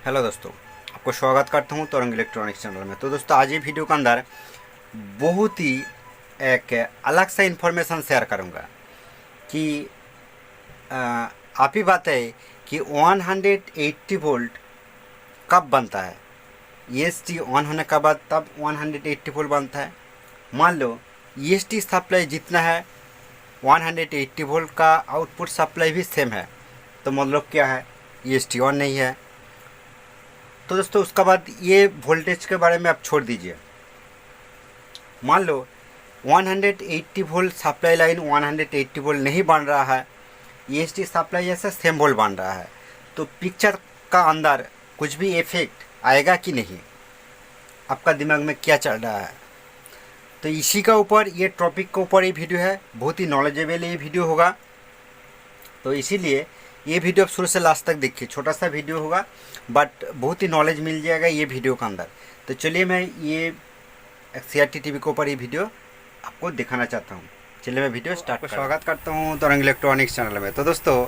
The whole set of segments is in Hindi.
हेलो दोस्तों, आपको स्वागत करता हूं तरंग इलेक्ट्रॉनिक्स चैनल में। तो दोस्तों, आज ये वीडियो के अंदर बहुत ही एक अलग सा इन्फॉर्मेशन शेयर करूंगा कि आप ही बात है कि 180 वोल्ट कब बनता है। ईएसटी ऑन होने के बाद तब 180 वोल्ट बनता है। मान लो ईएसटी सप्लाई जितना है 180 वोल्ट का आउटपुट सप्लाई भी सेम है, तो मतलब क्या है, ईएसटी ऑन नहीं है। तो दोस्तों, उसके बाद ये वोल्टेज के बारे में आप छोड़ दीजिए। मान लो 180 वोल्ट सप्लाई लाइन 180 वोल्ट नहीं बन रहा है, ईएसटी सप्लाई जैसे सेम वोल्ट बन रहा है, तो पिक्चर का अंदर कुछ भी इफेक्ट आएगा कि नहीं, आपका दिमाग में क्या चल रहा है। तो इसी का ऊपर, ये टॉपिक के ऊपर ये वीडियो है, बहुत ही नॉलेजेबल ये वीडियो होगा। तो इसीलिए ये वीडियो आप शुरू से लास्ट तक देखिए। छोटा सा वीडियो होगा बट बहुत ही नॉलेज मिल जाएगा ये वीडियो के अंदर। तो चलिए, मैं ये सीआरटी टीवी के ऊपर ये वीडियो आपको दिखाना चाहता हूँ। चलिए मैं वीडियो स्टार्ट स्वागत करता हूँ तरंग इलेक्ट्रॉनिक्स चैनल में। तो दोस्तों,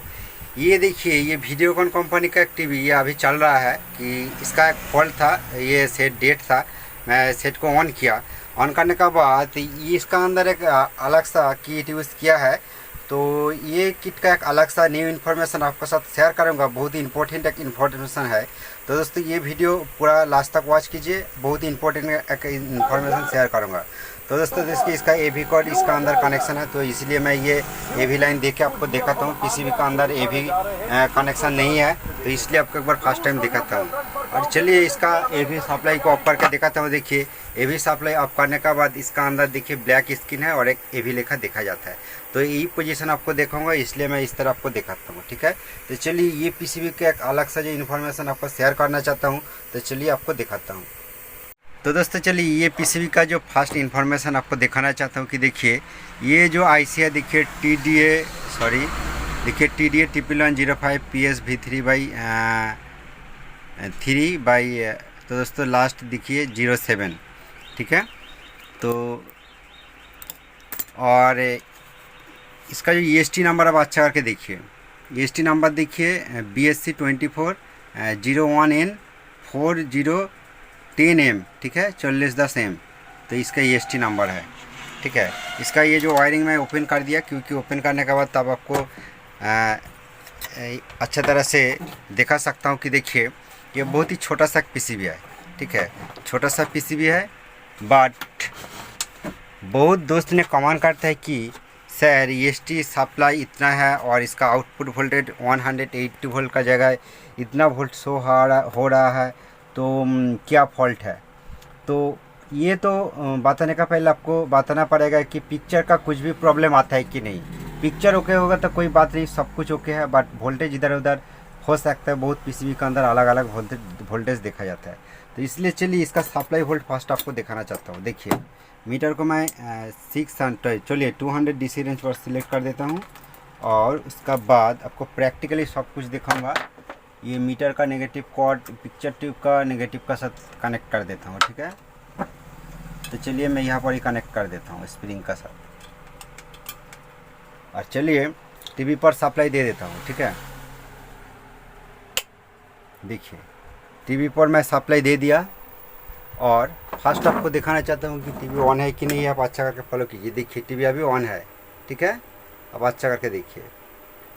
ये देखिए, ये वीडियोकॉन कंपनी का एक टीवी ये अभी चल रहा है कि इसका एक फॉल्ट था, ये सेट डेट था। मैं सेट को ऑन किया, ऑन करने के बाद ये इसका अंदर एक अलग सा किट यूज़ किया है। तो ये किट का एक अलग सा न्यू इन्फॉर्मेशन आपके साथ शेयर करूंगा, बहुत ही इंपॉर्टेंट एक इन्फॉर्मेशन है। तो दोस्तों, ये वीडियो पूरा लास्ट तक वॉच कीजिए, बहुत ही इंपॉर्टेंट एक इन्फॉर्मेशन शेयर करूंगा। तो दोस्तों, देखिए, इसका एवी कोड इसका अंदर कनेक्शन है, तो इसलिए मैं ये एवी लाइन देख के आपको दिखाता हूँ। पीसीबी का अंदर एवी कनेक्शन नहीं है, तो इसलिए आपको एक बार फर्स्ट टाइम दिखाता हूँ। और चलिए, इसका एवी सप्लाई को ऑफ करके दिखाता हूँ। देखिए, एवी सप्लाई ऑफ करने के बाद इसका अंदर देखिए ब्लैक स्क्रीन है और एक एवी लेखा देखा जाता है। तो यही पोजीशन आपको दिखाऊंगा, इसलिए मैं इस तरह आपको दिखाता हूँ, ठीक है। तो चलिए, ये पीसीबी का एक अलग सा जो इन्फॉर्मेशन आपको शेयर करना चाहता हूँ, तो चलिए आपको दिखाता हूँ। तो दोस्तों, चलिए, ये पीसीबी का जो फर्स्ट इन्फॉर्मेशन आपको दिखाना चाहता हूँ कि देखिए, ये जो आईसी है, देखिए देखिए TDA11105 PSV3/3 तो दोस्तों लास्ट देखिए 07, ठीक है। तो और इसका जो ईएसटी नंबर आप अच्छा करके देखिए, ईएसटी नंबर देखिए BSC24N4010M, ठीक है, 4010M। तो इसका ईएसटी नंबर है, ठीक है। इसका ये जो वायरिंग मैं ओपन कर दिया, क्योंकि ओपन करने के बाद तब आपको अच्छा तरह से दिखा सकता हूँ कि देखिए, ये बहुत ही छोटा सा पीसीबी है, ठीक है, छोटा सा पीसीबी है। बट बहुत दोस्त ने कमेंट करता है कि सर, ईएसटी सप्लाई इतना है और इसका आउटपुट वोल्टेज 180 वोल्ट का जगह इतना वोल्ट शो हो रहा है, तो क्या फॉल्ट है। तो ये तो बताने का पहले आपको बताना पड़ेगा कि पिक्चर का कुछ भी प्रॉब्लम आता है कि नहीं। पिक्चर ओके होगा तो कोई बात नहीं, सब कुछ ओके है, बट वोल्टेज इधर उधर हो सकता है। बहुत पीसीबी के अंदर अलग अलग वोल्टेज देखा जाता है। तो इसलिए चलिए, इसका सप्लाई वोल्ट फर्स्ट आपको दिखाना चाहता हूँ। देखिए, मीटर को मैं 200 DC रेंज पर सिलेक्ट कर देता हूँ और उसका बाद आपको प्रैक्टिकली सब कुछ दिखाऊंगा। ये मीटर का नेगेटिव कॉर्ड पिक्चर ट्यूब का नेगेटिव का साथ कनेक्ट कर देता हूँ, ठीक है। तो चलिए, मैं यहाँ पर ही कनेक्ट कर देता हूँ स्प्रिंग का साथ, और चलिए टीवी पर सप्लाई दे देता हूँ, ठीक है। देखिए, टीवी पर मैं सप्लाई दे दिया और फर्स्ट आपको दिखाना चाहता हूँ कि टीवी ऑन है कि नहीं है। आप अच्छा करके फॉलो कीजिए। देखिए, टीवी अभी ऑन है, ठीक है। अब अच्छा करके देखिए,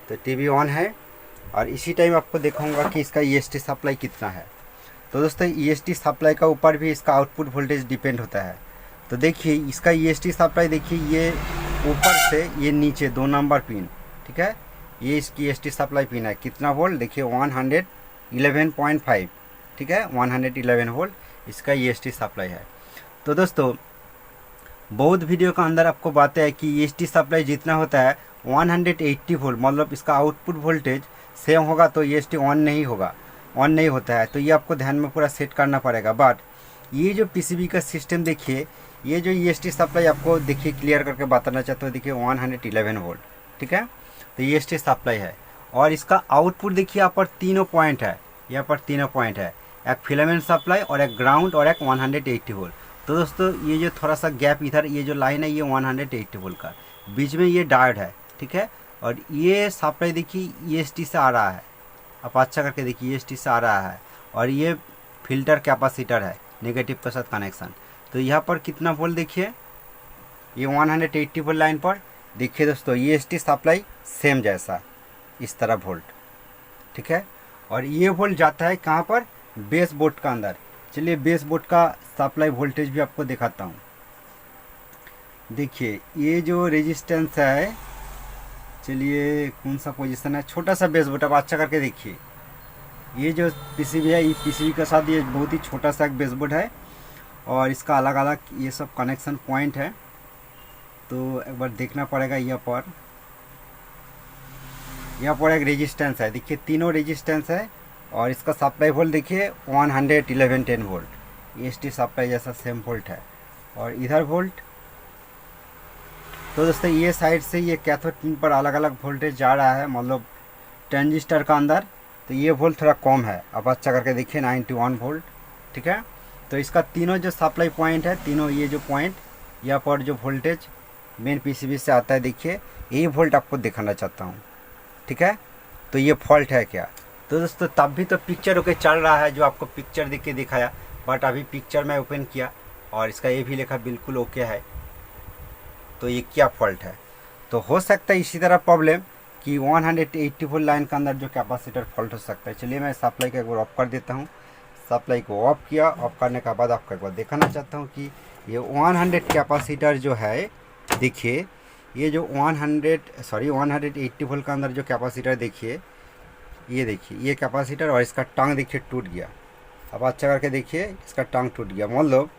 तो टीवी ऑन है और इसी टाइम आपको दिखाऊंगा कि इसका ईएसटी सप्लाई कितना है। तो दोस्तों, ईएसटी सप्लाई का ऊपर भी इसका आउटपुट वोल्टेज डिपेंड होता है। तो देखिए, इसका ईएसटी सप्लाई देखिए, ये ऊपर से ये नीचे 2 नंबर पिन, ठीक है, ये इसकी ईएसटी सप्लाई पिन है। कितना वोल्ट देखिए, 111.5, ठीक है, 111 वोल्ट इसका ईएसटी सप्लाई है। तो दोस्तों, बहुत वीडियो का अंदर आपको बातें है कि ईएसटी सप्लाई जितना होता है 180 वोल्ट, मतलब इसका आउटपुट वोल्टेज सेम होगा तो ईएसटी ऑन नहीं होगा, ऑन नहीं होता है। तो ये आपको ध्यान में पूरा सेट करना पड़ेगा। बट ये जो पीसीबी का सिस्टम देखिए, ये जो ईएसटी सप्लाई आपको देखिए क्लियर करके बताना चाहता हूँ। देखिए 111 वोल्ट, ठीक है, तो ईएसटी सप्लाई है। और इसका आउटपुट देखिए, यहाँ पर तीनों पॉइंट है, यहाँ पर तीनों पॉइंट है, एक फिलामेंट सप्लाई और एक ग्राउंड और एक 180 वोल्ट। तो दोस्तों, ये जो थोड़ा सा गैप इधर ये जो लाइन है, ये 180 वोल्ट का, बीच में ये डायोड है, ठीक है। और ये सप्लाई देखिए ईएसटी से आ रहा है, आप अच्छा करके देखिए, ईएसटी से आ रहा है। और ये फिल्टर कैपेसिटर है, नेगेटिव के साथ कनेक्शन। तो यहाँ पर कितना वोल्ट देखिए, ये 180 वोल्ट लाइन पर देखिए दोस्तों, EST सप्लाई सेम जैसा इस तरह वोल्ट, ठीक है। और ये वोल्ट जाता है कहाँ पर, बेस बोर्ड का अंदर। चलिए बेस बोर्ड का सप्लाई वोल्टेज भी आपको दिखाता हूँ। देखिए ये जो रेजिस्टेंस है, चलिए कौन सा पोजीशन है, छोटा सा बेस बोर्ड, अब अच्छा करके देखिए। ये जो PCB है, ये PCB के साथ ये बहुत ही छोटा सा एक बेस बोर्ड है और इसका अलग अलग ये सब कनेक्शन पॉइंट है। तो एक बार देखना पड़ेगा। यहाँ पर एक रेजिस्टेंस है, देखिए तीनों रेजिस्टेंस है और इसका सप्लाई वोल्ट देखिए 11110 वोल्ट, EST सप्लाई जैसा सेम वोल्ट है। और इधर वोल्ट, तो दोस्तों ये साइड से ये कैथोड पिन पर अलग अलग वोल्टेज जा रहा है, मतलब ट्रांजिस्टर का अंदर। तो ये वोल्ट थोड़ा कम है, आप अच्छा करके देखिए 91 वोल्ट, ठीक है। तो इसका तीनों जो सप्लाई पॉइंट है, तीनों ये जो पॉइंट, यहाँ पर जो वोल्टेज मेन PCB से आता है, देखिए यही वोल्ट आपको दिखाना चाहता हूँ, ठीक है। तो ये फॉल्ट है क्या, तो दोस्तों तब भी तो पिक्चर ओके चल रहा है, जो आपको पिक्चर देख के दिखाया, बट अभी पिक्चर मैं ओपन किया और इसका ये भी लिखा बिल्कुल ओके है। तो ये क्या फॉल्ट है, तो हो सकता है इसी तरह प्रॉब्लम कि 180 वोल्ट लाइन के अंदर जो कैपेसिटर फॉल्ट हो सकता है। चलिए मैं सप्लाई को एक बार ऑफ कर देता हूँ। सप्लाई को ऑफ किया, ऑफ करने के बाद आपको एक बार दिखाना चाहता हूँ कि ये 100 कैपेसिटर जो है, देखिए ये जो 180 वोल्ट का अंदर जो कैपेसिटर देखिए, ये देखिए ये कैपेसिटर और इसका टांग देखिए टूट गया। अब अच्छा करके देखिए, इसका टांग टूट गया, मतलब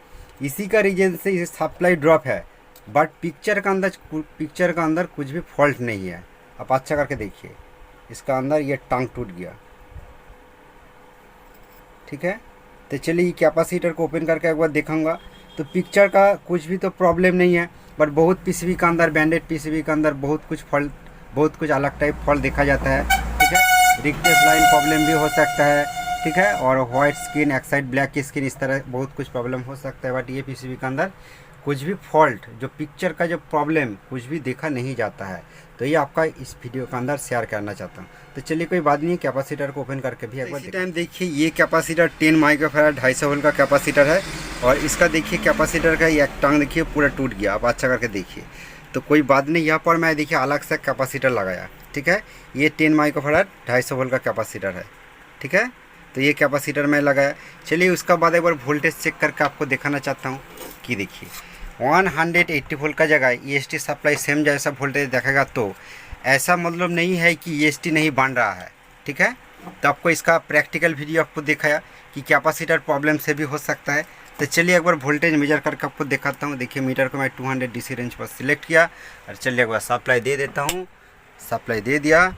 इसी का रीजन से इसे सप्लाई ड्रॉप है, बट पिक्चर का अंदर कुछ भी फॉल्ट नहीं है। आप अच्छा करके देखिए, इसका अंदर ये टांग टूट गया, ठीक है। तो चलिए कैपेसिटर को ओपन करके एक बार देखूंगा। तो पिक्चर का कुछ भी तो प्रॉब्लम नहीं है, बट बहुत PCB का अंदर, बैंडेड PCB का अंदर बहुत कुछ अलग टाइप फॉल्ट देखा जाता है, ठीक है। रिक्टेस लाइन प्रॉब्लम भी हो सकता है, ठीक है। और white skin, Exide black skin, इस तरह बहुत कुछ प्रॉब्लम हो सकता है। बट ये PCB के अंदर कुछ भी फॉल्ट, जो पिक्चर का जो प्रॉब्लम कुछ भी देखा नहीं जाता है। तो ये आपका इस वीडियो के अंदर शेयर करना चाहता हूँ। तो चलिए कोई बात नहीं, कैपेसिटर को ओपन करके भी एक बार टाइम देखिए। ये कैपेसिटर 10 माइक्रोफैराड 250 वोल्ट का कैपेसिटर है और इसका देखिए कैपेसिटर का ये टांग देखिए पूरा टूट गया। आप अच्छा करके देखिए। तो कोई बात नहीं, यहाँ पर मैं देखिए अलग से कैपेसिटर लगाया, ठीक है। ये 10 माइक्रोफैराड 250 वोल्ट का कैपेसिटर है, ठीक है। तो ये कैपेसिटर मैं लगाया। चलिए उसका बाद एक बार वोल्टेज चेक करके आपको दिखाना चाहता हूँ कि देखिए 180 वोल्ट का जगह EST सप्लाई सेम जैसा वोल्टेज देखेगा, तो ऐसा मतलब नहीं है कि EST नहीं बन रहा है, ठीक है। तो आपको इसका प्रैक्टिकल वीडियो आपको दिखाया कि कैपेसिटर प्रॉब्लम से भी हो सकता है। तो चलिए एक बार वोल्टेज मेजर करके आपको दिखाता हूँ। देखिए मीटर को मैं 200 DC रेंज पर सिलेक्ट किया और चलिए एक बार सप्लाई दे देता हूँ। सप्लाई दे दिया,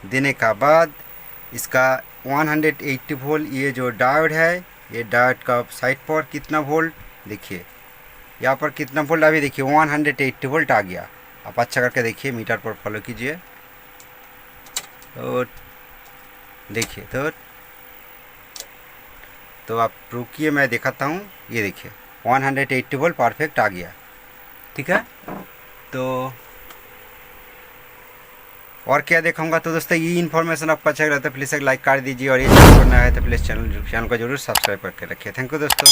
देने का बाद इसका 180 वोल्ट, ये जो डायोड है, ये डायोड का साइड पर कितना वोल्ट देखिए, यहाँ पर कितना वोल्ट अभी देखिए 180 वोल्ट आ गया। आप अच्छा करके देखिए, मीटर पर फॉलो कीजिए। तो देखिए, तो आप रुकिए, मैं दिखाता हूँ। ये देखिए 180 वोल्ट परफेक्ट आ गया, ठीक है। तो और क्या दिखाऊंगा। तो दोस्तों ये इन्फॉर्मेशन आपको अच्छा लगा तो प्लीज़ एक लाइक कर दीजिए और ये चैनल पर नया है तो प्लीज़ चैनल को जरूर सब्सक्राइब करके रखिए। थैंक यू दोस्तों।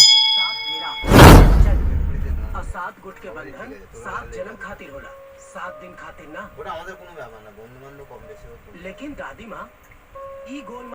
7 गुट के बंधन 7 जन्म खातिर होला, 7 दिन खातिर ना। लेकिन दादी माँ ई गोल